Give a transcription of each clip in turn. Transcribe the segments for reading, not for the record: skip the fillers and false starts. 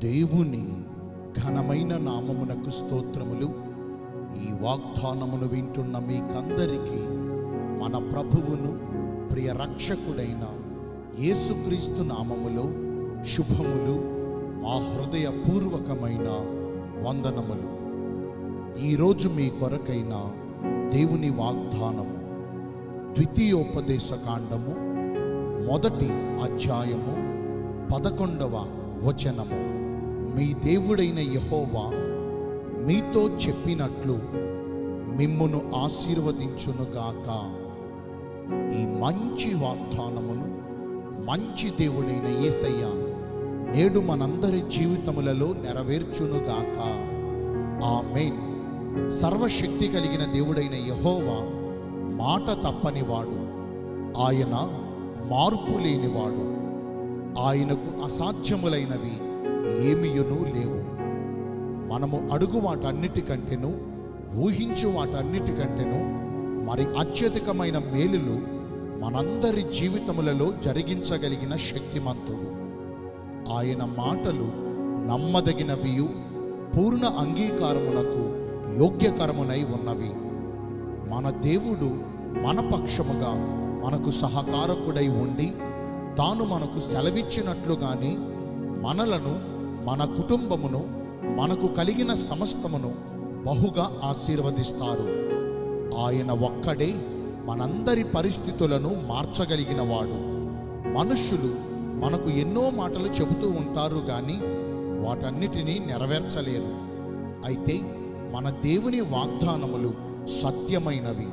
దేవుని ఘనమైన నామమునకు స్తోత్రములు. ఈ వాగ్దానమును వింటున్న మీకందరికీ మన ప్రభువును ప్రియ రక్షకుడైన యేసుక్రీస్తు నామములో శుభములు, మా హృదయపూర్వకమైన వందనములు. ఈరోజు మీ కొరకైన దేవుని వాగ్దానము ద్వితీయోపదేశ కాండము 1వ అధ్యాయము 11వ వచనము. మీ దేవుడైన యెహోవా మీతో చెప్పినట్లు మిమ్మును ఆశీర్వదించునుగాక. ఈ మంచి వాగ్దానమును మంచి దేవుడైన యేసయ్య నేడు మనందరి జీవితములలో నెరవేర్చునుగాక. ఆమేన్. సర్వశక్తి కలిగిన దేవుడైన యెహోవా మాట తప్పనివాడు, ఆయన మార్పు లేనివాడు. ఆయనకు అసాధ్యములైనవి ఏమియును లేవు. మనము అడుగు వాటన్నిటికంటేను, ఊహించు వాటన్నిటికంటేను మరి అత్యధికమైన మేలులు మనందరి జీవితములలో జరిగించగలిగిన శక్తిమంతుడు. ఆయన మాటలు నమ్మదగినవియు పూర్ణ అంగీకారమునకు యోగ్యకరమునై ఉన్నవి. మన దేవుడు మన పక్షముగా మనకు సహకారకుడై ఉండి తాను మనకు సెలవిచ్చినట్లుగానే మనలను, మన కుటుంబమును, మనకు కలిగిన సమస్తమును బహుగా ఆశీర్వదిస్తారు. ఆయన ఒక్కడే మనందరి పరిస్థితులను మార్చగలిగిన వాడు. మనుష్యులు మనకు ఎన్నో మాటలు చెబుతూ ఉంటారు కానీ వాటన్నిటినీ నెరవేర్చలేరు. అయితే మన దేవుని వాగ్దానములు సత్యమైనవి.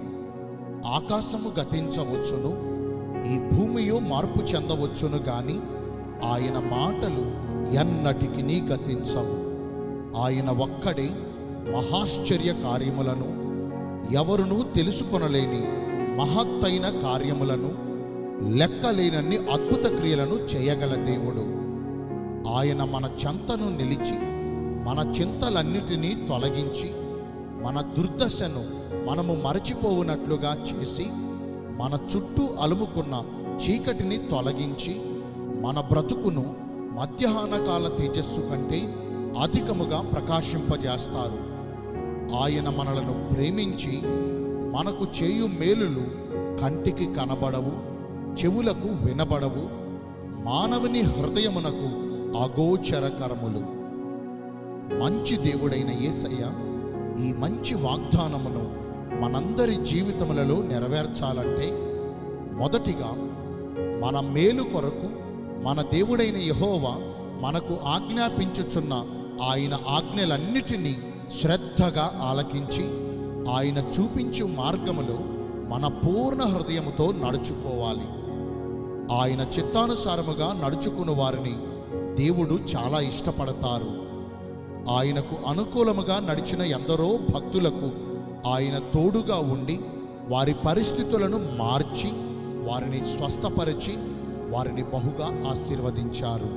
ఆకాశము గతించవచ్చును, ఈ భూమియు మార్పు చెందవచ్చును గాని ఆయన మాటలు ఎన్నటికి గతించవు. ఆయన ఒక్కడే మహాశ్చర్య కార్యములను, ఎవరునూ తెలుసుకొనలేని మహత్తైన కార్యములను, లెక్కలేనన్ని అద్భుత క్రియలను చేయగల దేవుడు. ఆయన మన చెంతను నిలిచి మన చింతలన్నిటినీ తొలగించి మన దుర్దశను మనము మరచిపోవునట్లుగా చేసి మన చుట్టూ అలుముకున్న చీకటిని తొలగించి మన బ్రతుకును మధ్యాహ్నకాల తేజస్సు కంటే అధికముగా ప్రకాశింపజేస్తారు. ఆయన మనలను ప్రేమించి మనకు చేయు మేలులు కంటికి కనబడవు, చెవులకు వినబడవు, మానవుని హృదయమునకు అగోచరకరములు. మంచి దేవుడైన యేసయ్య ఈ మంచి వాగ్దానమును మనందరి జీవితములలో నెరవేర్చాలంటే మొదటిగా మన మేలు కొరకు మన దేవుడైన యెహోవా మనకు ఆజ్ఞాపించుచున్న ఆయన ఆజ్ఞలన్నిటినీ శ్రద్ధగా ఆలకించి ఆయన చూపించు మార్గములో మన పూర్ణ హృదయముతో నడుచుకోవాలి. ఆయన చిత్తానుసారముగా నడుచుకుని వారిని దేవుడు చాలా ఇష్టపడతారు. ఆయనకు అనుకూలముగా నడిచిన ఎందరో భక్తులకు ఆయన తోడుగా ఉండి వారి పరిస్థితులను మార్చి వారిని స్వస్థపరిచి వారిని బహుగా ఆశీర్వదించారు.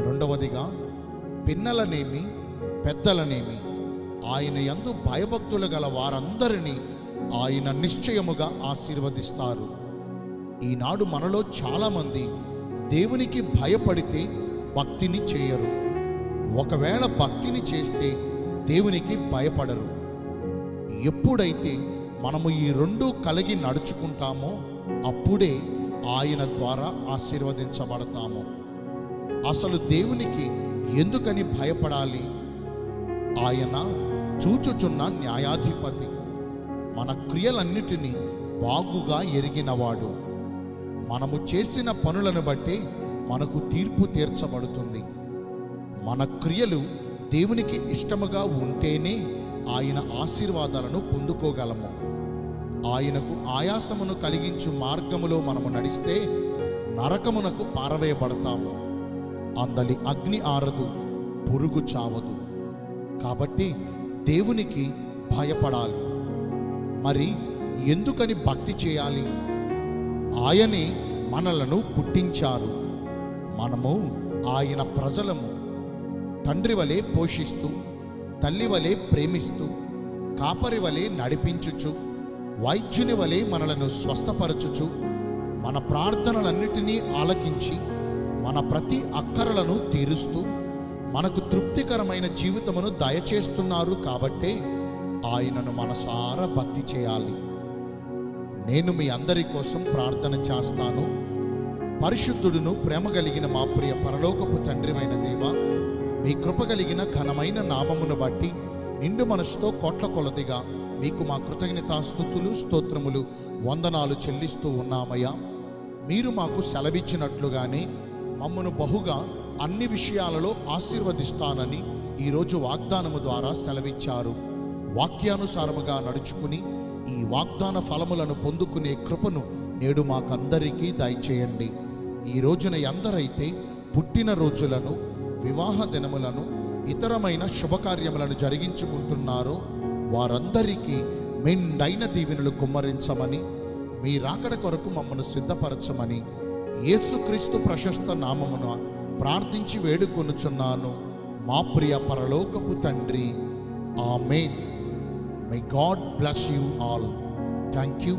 రెండవదిగా పిన్నలనేమి పెద్దలనేమి ఆయన యందు భయభక్తులు గల వారందరినీ ఆయన నిశ్చయముగా ఆశీర్వదిస్తారు. ఈనాడు మనలో చాలామంది దేవునికి భయపడితే భక్తిని చేయరు. ఒకవేళ భక్తిని చేస్తే దేవునికి భయపడరు. ఎప్పుడైతే మనము ఈ రెండు కలిగి నడుచుకుంటామో అప్పుడే ఆయన ద్వారా ఆశీర్వదించబడతాము. అసలు దేవునికి ఎందుకని భయపడాలి? ఆయన చూచుచున్న న్యాయాధిపతి, మన క్రియలన్నిటినీ బాగుగా ఎరిగినవాడు. మనము చేసిన పనులను బట్టి మనకు తీర్పు తీర్చబడుతుంది. మన క్రియలు దేవునికి ఇష్టముగా ఉంటేనే ఆయన ఆశీర్వాదాలను పొందుకోగలము. ఆయనకు ఆయాసమును కలిగించు మార్గములో మనము నడిస్తే నరకమునకు పారవేయబడతాము. అందలి అగ్ని ఆరదు, పురుగు చావదు. కాబట్టి దేవునికి భయపడాలి. మరి ఎందుకని భక్తి చేయాలి? ఆయనే మనలను పుట్టించారు. మనము ఆయన ప్రజలము. తండ్రి వలె పోషిస్తూ, తల్లి వలె ప్రేమిస్తూ, కాపరి వలె నడిపించుచు, వైద్యుని వలె మనలను స్వస్థపరచుచు, మన ప్రార్థనలన్నిటినీ ఆలకించి మన ప్రతి అక్కరలను తీరుస్తూ మనకు తృప్తికరమైన జీవితమును దయచేస్తున్నారు కాబట్టే ఆయనను మనసారా భక్తి చేయాలి. నేను మీ అందరి కోసం ప్రార్థన చేస్తాను. పరిశుద్ధుడును ప్రేమ కలిగిన మా ప్రియ పరలోకపు తండ్రివైన దేవా, మీ కృప కలిగిన ఘనమైన నామమును బట్టి నిండు మనసుతో కోట్ల కొలదిగా మీకు మా కృతజ్ఞతాస్తుతులు, స్తోత్రములు, వందనాలు చెల్లిస్తూ ఉన్నామయ్యా. మీరు మాకు సెలవిచ్చినట్లుగానే మమ్మను బహుగా అన్ని విషయాలలో ఆశీర్వదిస్తానని ఈరోజు వాగ్దానము ద్వారా సెలవిచ్చారు. వాక్యానుసారముగా నడుచుకుని ఈ వాగ్దాన ఫలములను పొందుకునే కృపను నేడు మాకందరికీ దయచేయండి. ఈ రోజున ఎందరైతే పుట్టిన రోజులను, వివాహ దినములను, ఇతరమైన శుభకార్యములను జరిగించుకుంటున్నారో వారందరికీ మెండైన దీవెనలు కుమ్మరించమని, మీ రాకడ కొరకు మమ్మను సిద్ధపరచమని యేసుక్రీస్తు ప్రశస్త నామమున ప్రార్థించి వేడుకొనుచున్నాను మా ప్రియ పరలోకపు తండ్రి. ఆమేన్. May God bless you all. Thank you.